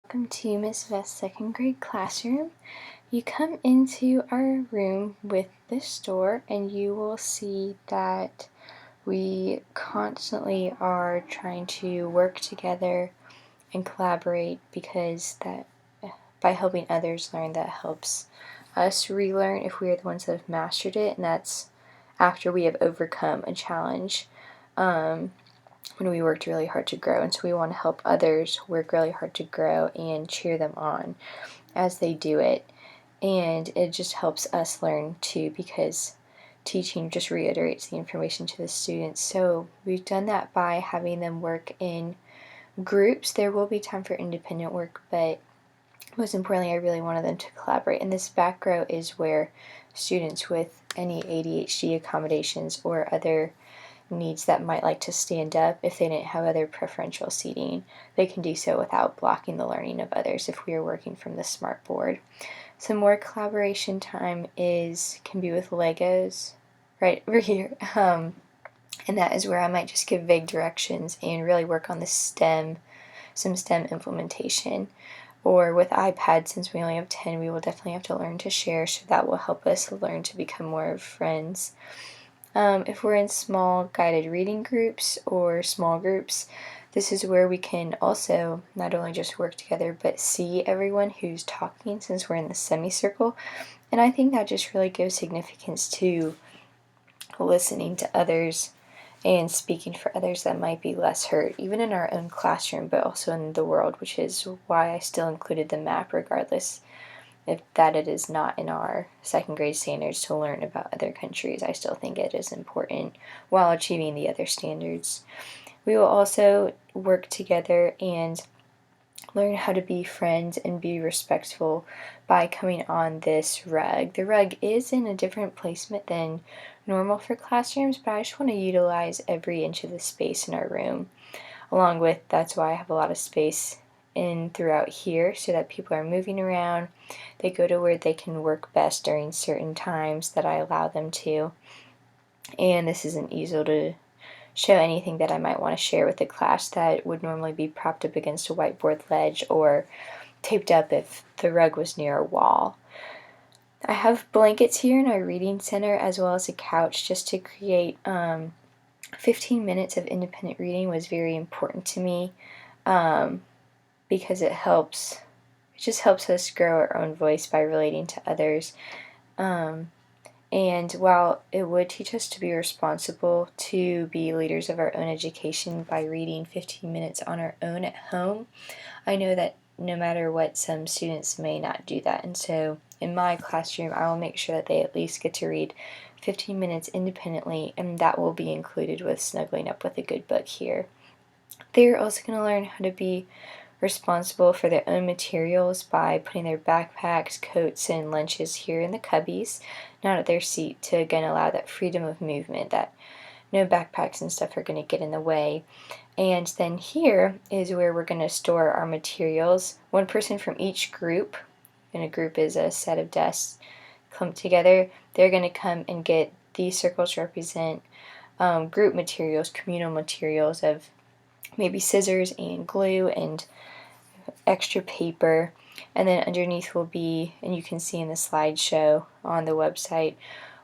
Welcome to Miss Vest's second grade classroom. You come into our room with this door and you will see that we constantly are trying to work together and collaborate, because that by helping others learn, that helps us relearn if we are the ones that have mastered it, and that's after we have overcome a challenge. When we worked really hard to grow, and so we want to help others work really hard to grow and cheer them on as they do it. And it just helps us learn too, because teaching just reiterates the information to the students. So we've done that by having them work in groups. There will be time for independent work, but most importantly, I really wanted them to collaborate. And this back row is where students with any ADHD accommodations or other needs that might like to stand up, if they didn't have other preferential seating, they can do so without blocking the learning of others if we are working from the smart board. Some more collaboration time can be with Legos right over here, and that is where I might just give vague directions and really work on some STEM implementation. Or with iPads, since we only have 10, we will definitely have to learn to share, so that will help us learn to become more friends. If we're in small guided reading groups or small groups, this is where we can also not only just work together, but see everyone who's talking, since we're in the semicircle. And I think that just really gives significance to listening to others and speaking for others that might be less hurt, even in our own classroom, but also in the world, which is why I still included the map, regardless if that it is not in our second grade standards to learn about other countries. I still think it is important while achieving the other standards. We will also work together and learn how to be friends and be respectful by coming on this rug. The rug is in a different placement than normal for classrooms, but I just want to utilize every inch of the space in our room. Along with, that's why I have a lot of space in throughout here, so that people are moving around. They go to where they can work best during certain times that I allow them to. And this is an easel to show anything that I might want to share with the class that would normally be propped up against a whiteboard ledge or taped up if the rug was near a wall. I have blankets here in our reading center, as well as a couch, just to create 15 minutes of independent reading was very important to me, because it just helps us grow our own voice by relating to others. And while it would teach us to be responsible, to be leaders of our own education by reading 15 minutes on our own at home, I know that no matter what, some students may not do that. And so in my classroom, I will make sure that they at least get to read 15 minutes independently, and that will be included with snuggling up with a good book here. They're also going to learn how to be responsible for their own materials by putting their backpacks, coats, and lunches here in the cubbies, not at their seat, to again allow that freedom of movement, that no backpacks and stuff are going to get in the way. And then here is where we're going to store our materials. One person from each group, and a group is a set of desks clumped together, they're going to come and get these circles represent group materials, communal materials of maybe scissors and glue and extra paper. And then underneath will be, and you can see in the slideshow on the website,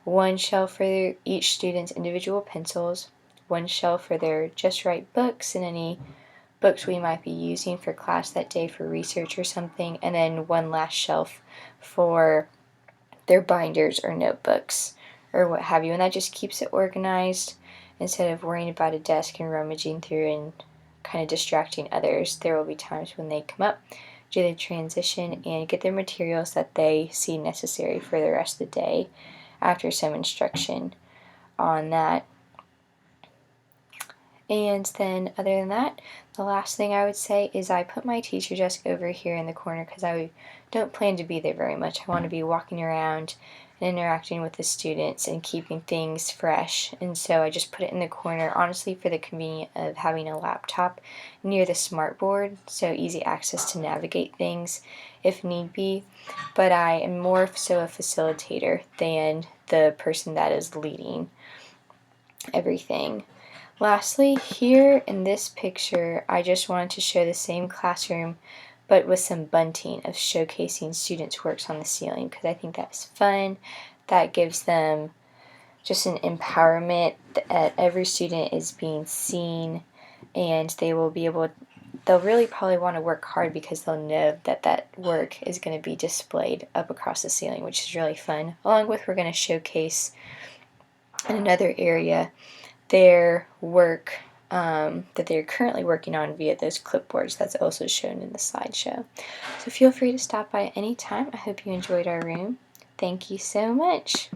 one shelf for each student's individual pencils, one shelf for their Just Right books and any books we might be using for class that day for research or something, and then one last shelf for their binders or notebooks or what have you. And that just keeps it organized instead of worrying about a desk and rummaging through and kind of distracting others. There will be times when they come up, do the transition, and get their materials that they see necessary for the rest of the day after some instruction on that. And then other than that, the last thing I would say is I put my teacher desk over here in the corner because I don't plan to be there very much. I want to be walking around and interacting with the students and keeping things fresh. And so I just put it in the corner, honestly, for the convenience of having a laptop near the smart board, so easy access to navigate things if need be. But I am more so a facilitator than the person that is leading everything. Lastly, here in this picture, I just wanted to show the same classroom but with some bunting of showcasing students' works on the ceiling, because I think that's fun. That gives them just an empowerment that every student is being seen, and they'll really probably want to work hard because they'll know that that work is going to be displayed up across the ceiling, which is really fun. Along with, we're going to showcase in another area their work that they're currently working on via those clipboards that's also shown in the slideshow. So feel free to stop by any time. I hope you enjoyed our room. Thank you so much.